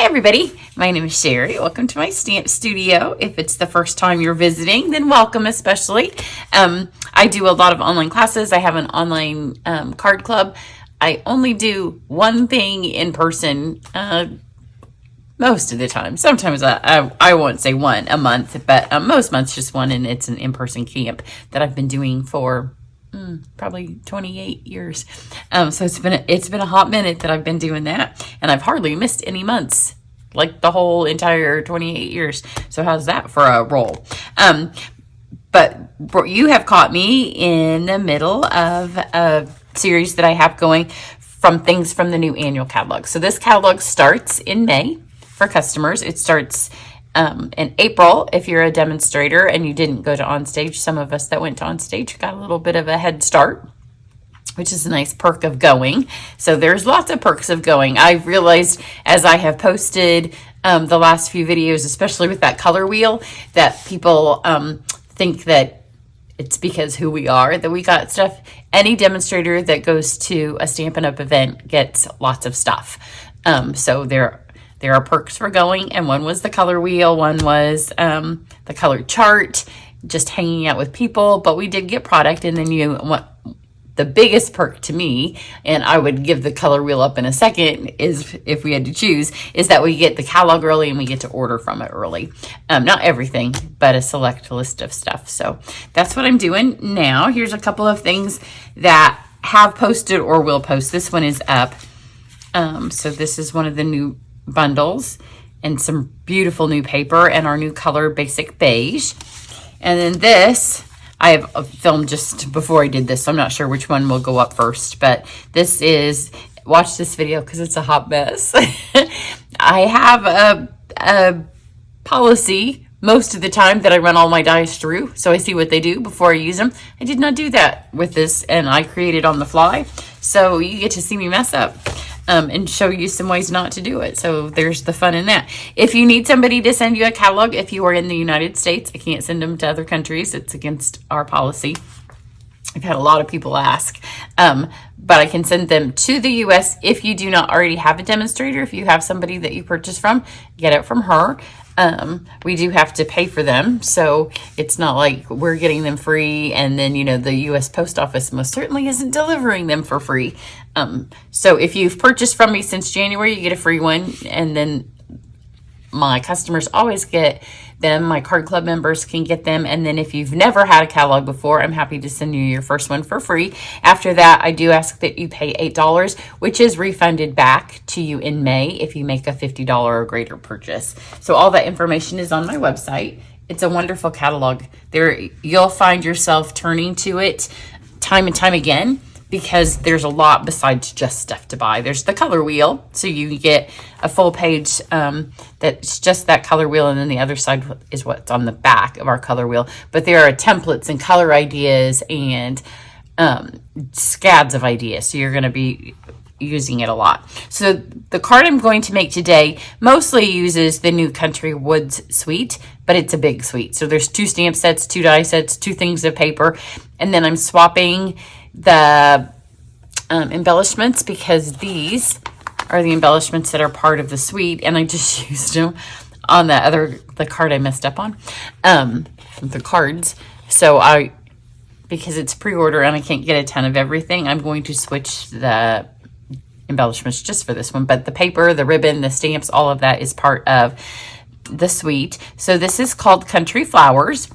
everybody, my name is Sherry. Welcome to my stamp studio. If it's the first time you're visiting, then welcome especially. I do a lot of online classes. I have an online card club. I only do one thing in person most of the time. Sometimes I won't say one a month, but most months just one, and it's an in-person camp that I've been doing for probably 28 years. So it's been a hot minute that I've been doing that, and I've hardly missed any months, like the whole entire 28 years. So how's that for a roll? But you have caught me in the middle of a series that I have going from things from the new annual catalog. So this catalog starts in May for customers. It starts in April if you're a demonstrator and you didn't go to onstage. Some of us that went to onstage got a little bit of a head start, which is a nice perk of going. So there's lots of perks of going. I've realized as I have posted the last few videos, especially with that color wheel, that people think that it's because who we are that we got stuff. Any demonstrator that goes to a Stampin' Up! Event gets lots of stuff. So there are perks for going, and one was the color wheel, one was the color chart, just hanging out with people, but we did get product. And then the biggest perk to me, and I would give the color wheel up in a second, is if we had to choose, is that we get the catalog early and we get to order from it early. Not everything, but a select list of stuff. So that's what I'm doing now. Here's a couple of things that have posted or will post. This one is up. So this is one of the new bundles and some beautiful new paper and our new color basic beige. And then this I have filmed just before I did this, so I'm not sure which one will go up first, but this is, watch this video because it's a hot mess. I have a policy most of the time that I run all my dies through, so I see what they do before I use them. I did not do that with this, and I created on the fly, so you get to see me mess up. And show you some ways not to do it. So there's the fun in that. If you need somebody to send you a catalog, if you are in the United States, I can't send them to other countries. It's against our policy. I've had a lot of people ask, but I can send them to the US if you do not already have a demonstrator. If you have somebody that you purchase from, get it from her. We do have to pay for them, so it's not like we're getting them free and then, the U.S. Post Office most certainly isn't delivering them for free. So if you've purchased from me since January, you get a free one, and then my customers always get them. My card club members can get them, and then if you've never had a catalog before, I'm happy to send you your first one for free. After that, I do ask that you pay $8, which is refunded back to you in May if you make a $50 or greater purchase. So all that information is on my website. It's a wonderful catalog. There, you'll find yourself turning to it time and time again, because there's a lot besides just stuff to buy. There's the color wheel, so you get a full page that's just that color wheel, and then the other side is what's on the back of our color wheel. But there are templates and color ideas and scads of ideas, so you're going to be using it a lot. So the card I'm going to make today mostly uses the new Country Woods suite, but it's a big suite. So there's 2 stamp sets, 2 die sets, 2 things of paper, and then I'm swapping the embellishments, because these are the embellishments that are part of the suite, and I just used them on the card I messed up on, the cards. So because it's pre-order and I can't get a ton of everything, I'm going to switch the embellishments just for this one. But the paper, the ribbon, the stamps, all of that is part of the suite. So this is called Country Flowers.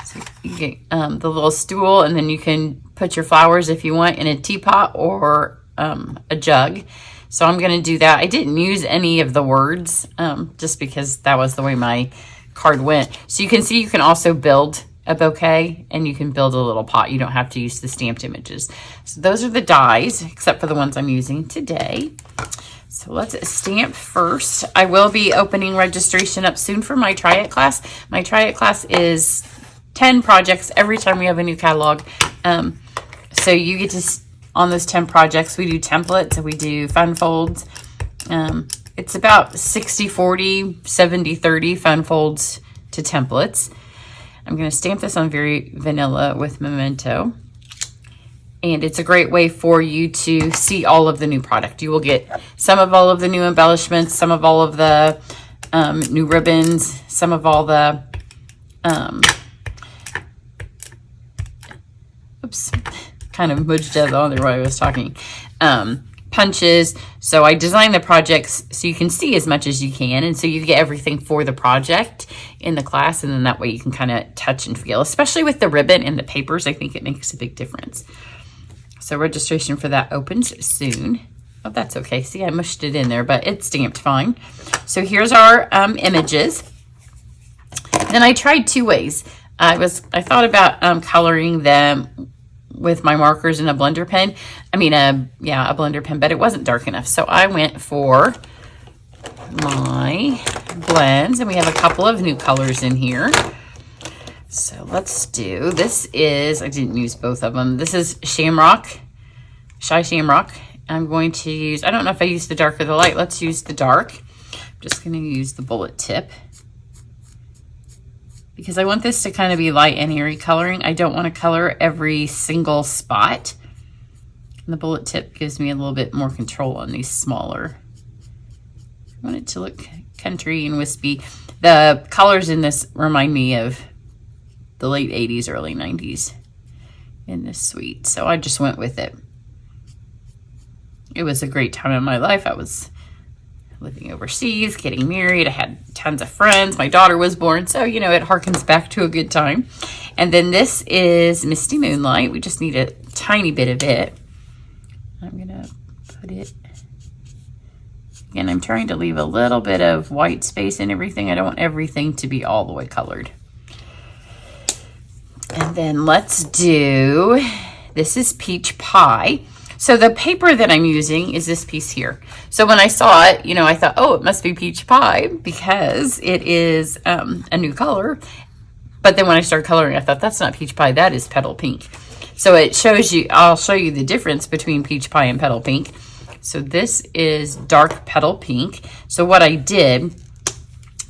So you get the little stool, and then you can put your flowers if you want in a teapot or a jug. So I'm going to do that. I didn't use any of the words just because that was the way my card went. So you can see you can also build a bouquet, and you can build a little pot. You don't have to use the stamped images. So those are the dies, except for the ones I'm using today. So let's stamp first. I will be opening registration up soon for my Try It class. My Try It class is 10 projects every time we have a new catalog. So you get to, on those 10 projects, we do templates and we do fun folds. It's about 60-40, 70-30 fun folds to templates. I'm going to stamp this on very vanilla with Memento. And it's a great way for you to see all of the new product. You will get some of all of the new embellishments, some of all of the new ribbons, some of all the, oops, kind of mudged out on there while I was talking, punches. So I designed the projects so you can see as much as you can, and so you get everything for the project in the class, and then that way you can kind of touch and feel, especially with the ribbon and the papers. I think it makes a big difference. So registration for that opens soon. Oh, that's okay. See, I mushed it in there, but it's stamped fine. So here's our images. Then I tried two ways. I thought about coloring them with my markers in a blender pen. I mean, a blender pen, but it wasn't dark enough. So I went for my blends, and we have a couple of new colors in here. So let's do, this is, I didn't use both of them. This is Shamrock, Shy Shamrock. I'm going to use, I don't know if I use the dark or the light. Let's use the dark. I'm just going to use the bullet tip, because I want this to kind of be light and airy coloring. I don't want to color every single spot. And the bullet tip gives me a little bit more control on these smaller. I want it to look country and wispy. The colors in this remind me of the late 80s, early 90s in this suite. So I just went with it. It was a great time in my life. I was living overseas, getting married. I had tons of friends. My daughter was born. So, you know, it harkens back to a good time. And then this is Misty Moonlight. We just need a tiny bit of it. I'm going to put it, again, I'm trying to leave a little bit of white space in everything. I don't want everything to be all the way colored. And then let's do, this is Peach Pie. So the paper that I'm using is this piece here. So when I saw it, you know, I thought, oh, it must be Peach Pie because it is a new color. But then when I started coloring, I thought, that's not Peach Pie, that is Petal Pink. So it shows you, I'll show you the difference between Peach Pie and Petal Pink. So this is dark Petal Pink. So what I did,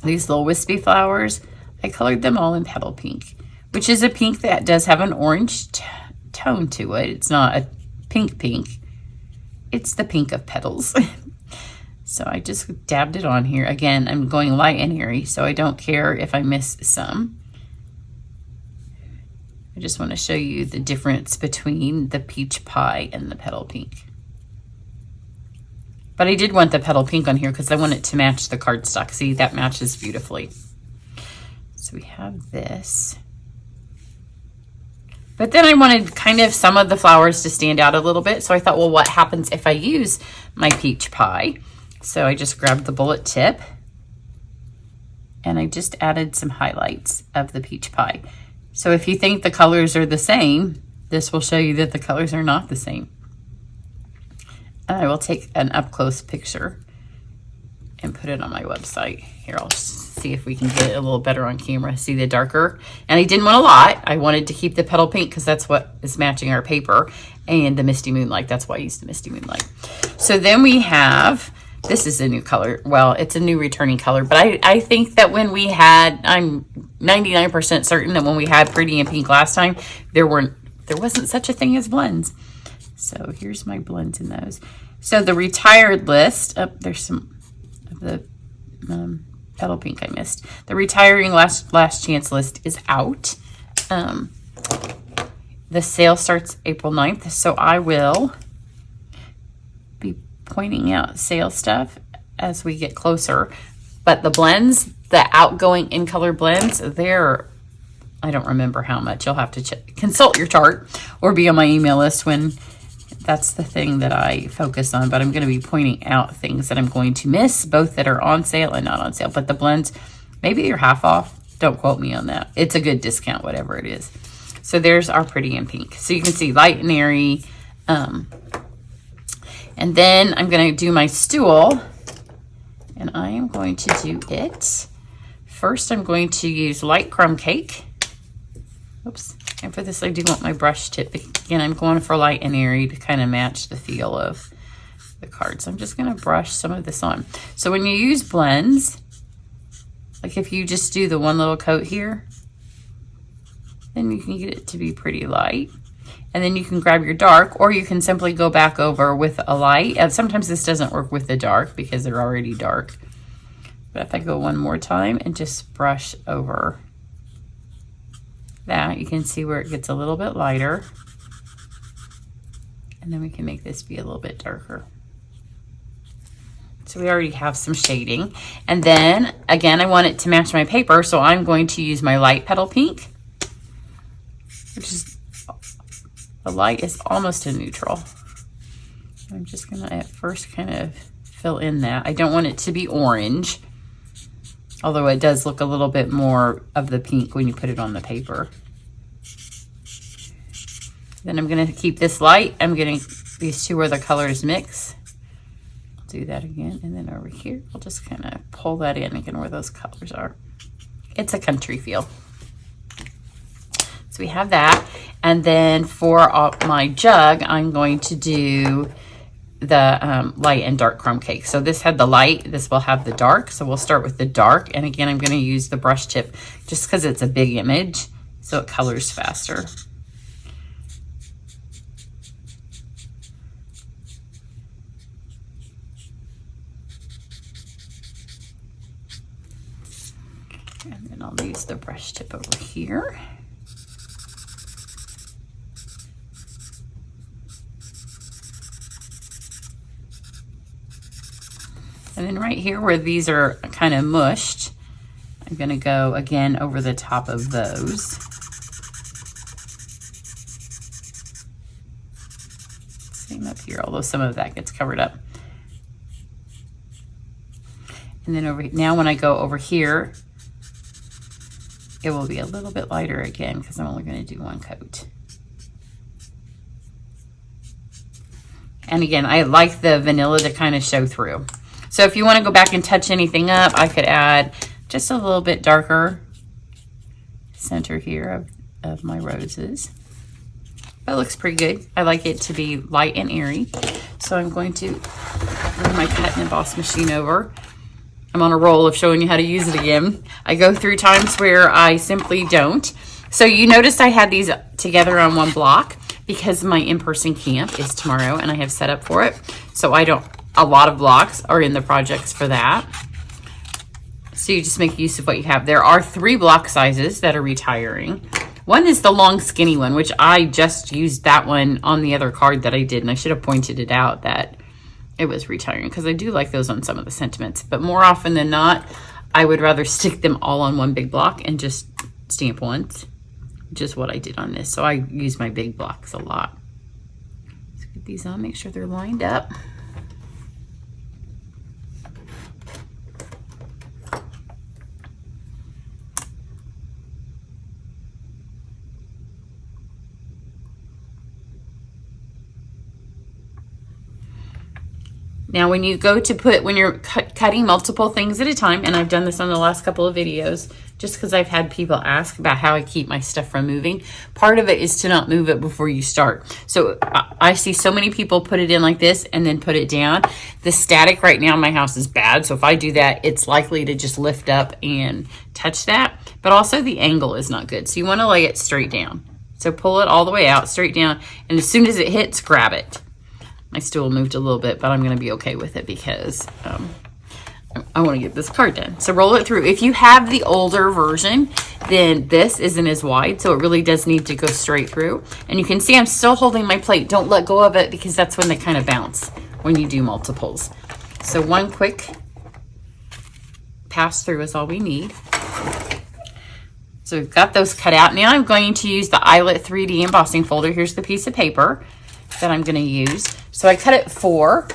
these little wispy flowers, I colored them all in Petal Pink, which is a pink that does have an orange tone to it. It's not a pink. It's the pink of petals. So I just dabbed it on here. Again, I'm going light and airy, so I don't care if I miss some. I just want to show you the difference between the Peach Pie and the Petal Pink. But I did want the Petal Pink on here because I want it to match the cardstock. See, that matches beautifully. So we have this. But then I wanted kind of some of the flowers to stand out a little bit. So I thought, well, what happens if I use my Peach Pie? So I just grabbed the bullet tip and I just added some highlights of the Peach Pie. So if you think the colors are the same, this will show you that the colors are not the same. And I will take an up-close picture and put it on my website. Here, I'll see if we can get it a little better on camera. See the darker? And I didn't want a lot. I wanted to keep the Petal Pink because that's what is matching our paper. And the Misty Moonlight, that's why I used the Misty Moonlight. So then we have, this is a new color. Well, it's a new returning color. But I think that when we had, I'm 99% certain that when we had Pretty in Pink last time, there wasn't such a thing as blends. So here's my blends in those. So the retired list, there's some of the Petal Pink I missed. The retiring last chance list is out. The sale starts April 9th, so I will be pointing out sale stuff as we get closer. But the blends, the outgoing in color blends, they're, I don't remember how much. You'll have to consult your chart or be on my email list when that's the thing that I focus on. But I'm going to be pointing out things that I'm going to miss, both that are on sale and not on sale. But the blends, maybe they're half off. Don't quote me on that. It's a good discount, whatever it is. So there's our Pretty in Pink. So you can see light and airy. And then I'm going to do my stool. And I am going to do it. First, I'm going to use light crumb cake. Oops. And for this, I do want my brush tip. Again, I'm going for light and airy to kind of match the feel of the card. So I'm just going to brush some of this on. So when you use blends, like if you just do the one little coat here, then you can get it to be pretty light. And then you can grab your dark, or you can simply go back over with a light. And sometimes this doesn't work with the dark because they're already dark. But if I go one more time and just brush over that, you can see where it gets a little bit lighter. And then we can make this be a little bit darker. So we already have some shading. And then, again, I want it to match my paper, so I'm going to use my light petal pink, which is, the light is almost a neutral. I'm just gonna at first kind of fill in that. I don't want it to be orange, although it does look a little bit more of the pink when you put it on the paper. Then I'm gonna keep this light. I'm getting these two where the colors mix. I'll do that again, and then over here, I'll just kind of pull that in again where those colors are. It's a country feel. So we have that. And then for my jug, I'm going to do the light and dark crumb cake. So this had the light, this will have the dark. So we'll start with the dark. And again, I'm gonna use the brush tip just because it's a big image, so it colors faster. And then I'll use the brush tip over here. And then right here where these are kind of mushed, I'm gonna go again over the top of those. Same up here, although some of that gets covered up. And then over now when I go over here, it will be a little bit lighter again because I'm only gonna do one coat. And again, I like the vanilla to kind of show through. So if you want to go back and touch anything up, I could add just a little bit darker center here of my roses. That looks pretty good. I like it to be light and airy. So I'm going to bring my cut and emboss machine over. I'm on a roll of showing you how to use it again. I go through times where I simply don't. So you noticed I had these together on one block because my in-person camp is tomorrow and I have set up for it. So a lot of blocks are in the projects for that. So you just make use of what you have. There are 3 block sizes that are retiring. One is the long skinny one, which I just used that one on the other card that I did, and I should have pointed it out that it was retiring because I do like those on some of the sentiments. But more often than not, I would rather stick them all on one big block and just stamp once, which is what I did on this. So I use my big blocks a lot. Let's get these on, make sure they're lined up. Now, when you go to when you're cutting multiple things at a time, and I've done this on the last couple of videos, just because I've had people ask about how I keep my stuff from moving. Part of it is to not move it before you start. So I see so many people put it in like this and then put it down. The static right now in my house is bad. So if I do that, it's likely to just lift up and touch that. But also the angle is not good. So you want to lay it straight down. So pull it all the way out, straight down. And as soon as it hits, grab it. My stool moved a little bit, but I'm going to be okay with it because I want to get this card done. So roll it through. If you have the older version, then this isn't as wide, so it really does need to go straight through. And you can see I'm still holding my plate. Don't let go of it because that's when they kind of bounce when you do multiples. So one quick pass through is all we need. So we've got those cut out. Now I'm going to use the Eyelet 3D embossing folder. Here's the piece of paper that I'm going to use. So I cut it 4,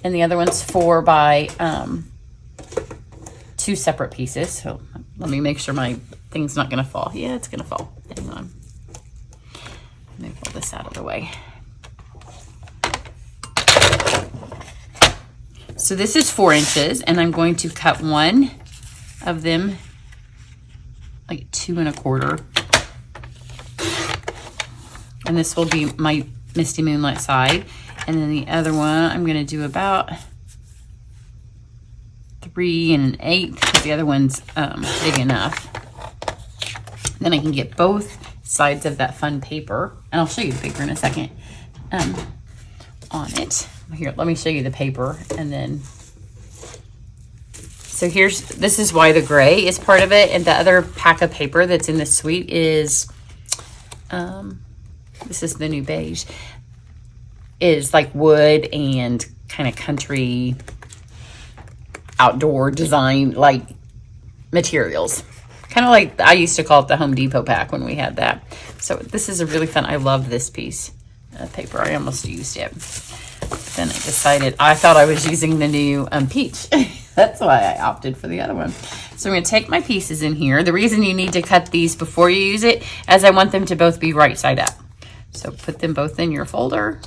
and the other one's 4 by 2 separate pieces. So let me make sure my thing's not going to fall. Yeah, it's going to fall. Hang on. Let me pull this out of the way. So this is 4 inches, and I'm going to cut one of them like 2 1/4. And this will be my Misty Moonlight side. And then the other one, I'm going to do about 3 1/8 because the other one's big enough. Then I can get both sides of that fun paper, and I'll show you the paper in a second, on it. Here, let me show you the paper, and then, so this is why the gray is part of it, and the other pack of paper that's in the suite is, this is the new beige, is like wood and kind of country outdoor design like materials. Kind of like, I used to call it the Home Depot pack when we had that. So this is a really fun, I love this piece of paper. I almost used it. Then I decided, I thought I was using the new peach. That's why I opted for the other one. So I'm going to take my pieces in here. The reason you need to cut these before you use it is I want them to both be right side up. So put them both in your folder.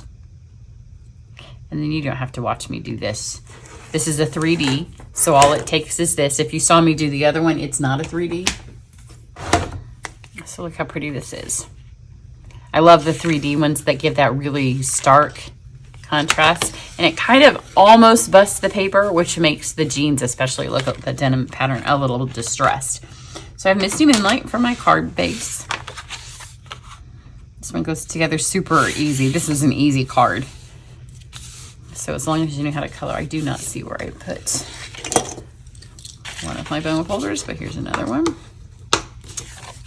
And then you don't have to watch me do this. This is a 3D, so all it takes is this. If you saw me do the other one, it's not a 3D. So look how pretty this is. I love the 3D ones that give that really stark contrast. And it kind of almost busts the paper, which makes the jeans especially look at the denim pattern a little distressed. So I have Misty Moonlight for my card base. This one goes together super easy. This is an easy card. So as long as you know how to color, I do not see where I put one of my bone folders, but here's another one.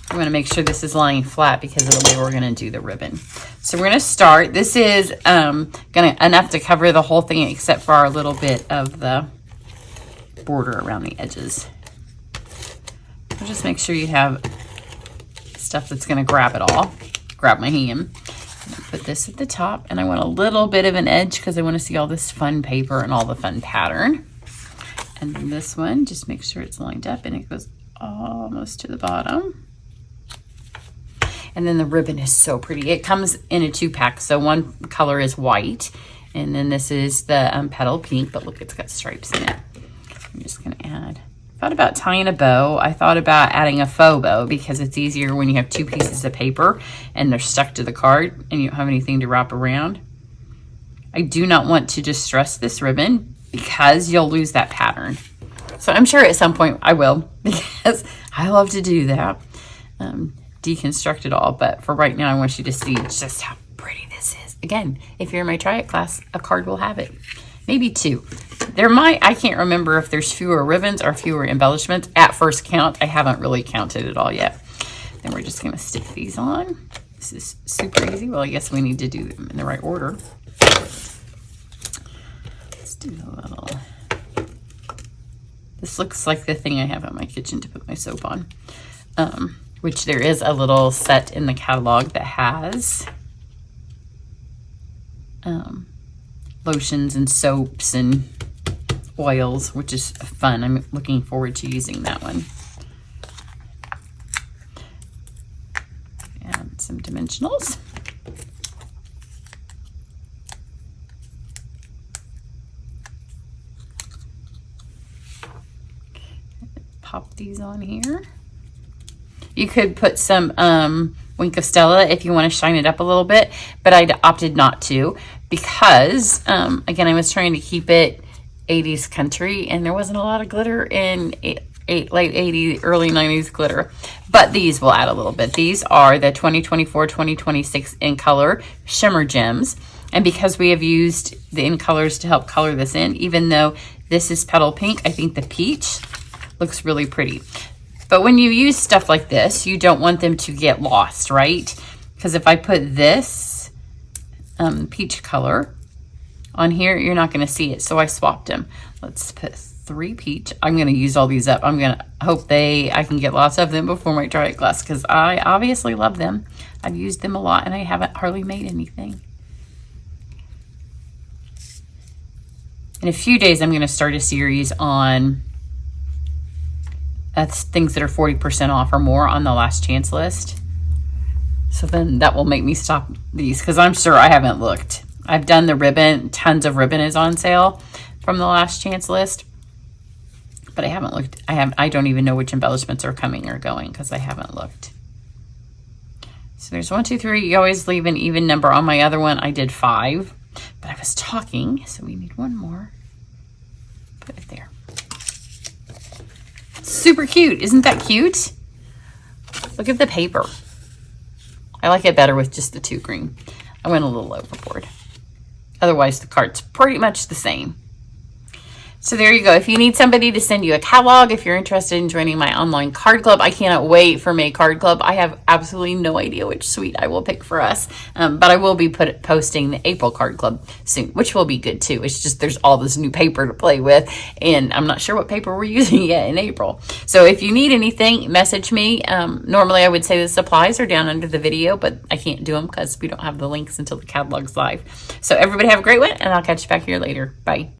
I'm going to make sure this is lying flat because of the way we're going to do the ribbon. So we're going to start. This is enough to cover the whole thing except for our little bit of the border around the edges. So just make sure you have stuff that's going to grab it all. Grab my hand. Put this at the top, and I want a little bit of an edge because I want to see all this fun paper and all the fun pattern. And then this one, just make sure it's lined up and it goes almost to the bottom. And then the ribbon is so pretty. It comes in a 2-pack, so one color is white, and then this is the petal pink, but look, it's got stripes in it. I'm just going to add. Thought about tying a bow. I thought about adding a faux bow because it's easier when you have 2 pieces of paper and they're stuck to the card and you don't have anything to wrap around. I do not want to distress this ribbon because you'll lose that pattern. So I'm sure at some point I will because I love to do that. Deconstruct it all, but for right now I want you to see just how pretty this is. Again, if you're in my Try It class, a card will have it. Maybe 2. I can't remember if there's fewer ribbons or fewer embellishments. At first count, I haven't really counted it all yet. Then we're just gonna stick these on. This is super easy. Well, I guess we need to do them in the right order. Let's do a little, this looks like the thing I have in my kitchen to put my soap on. Which there is a little set in the catalog that has lotions and soaps and oils, which is fun. I'm looking forward to using that one. And some dimensionals. Pop these on here. You could put some Wink of Stella if you want to shine it up a little bit, but I opted not to because, again, I was trying to keep it 80s country, and there wasn't a lot of glitter in late 80s, early 90s glitter. But these will add a little bit. These are the 2024-2026 in color shimmer gems. And because we have used the in colors to help color this in, even though this is petal pink, I think the peach looks really pretty. But when you use stuff like this, you don't want them to get lost, right? Because if I put this peach color on here, you're not going to see it. So I swapped them. Let's put 3 peach. I'm going to use all these up. I'm going to hope I can get lots of them before my Try It class because I obviously love them. I've used them a lot and I haven't hardly made anything. In a few days, I'm going to start a series on things that are 40% off or more on the last chance list. So then that will make me stop these because I'm sure I haven't looked. I've done the ribbon. Tons of ribbon is on sale from the last chance list. But I haven't looked. I don't even know which embellishments are coming or going because I haven't looked. So there's 1, 2, 3. You always leave an even number. On my other one, I did 5. But I was talking, so we need one more. Put it there. Super cute. Isn't that cute? Look at the paper. I like it better with just the 2 green. I went a little overboard. Otherwise, the card's pretty much the same. So there you go. If you need somebody to send you a catalog, if you're interested in joining my online card club, I cannot wait for May Card Club. I have absolutely no idea which suite I will pick for us, but I will be posting the April Card Club soon, which will be good too. It's just there's all this new paper to play with, and I'm not sure what paper we're using yet in April. So if you need anything, message me. Normally I would say the supplies are down under the video, but I can't do them because we don't have the links until the catalog's live. So everybody have a great one, and I'll catch you back here later. Bye.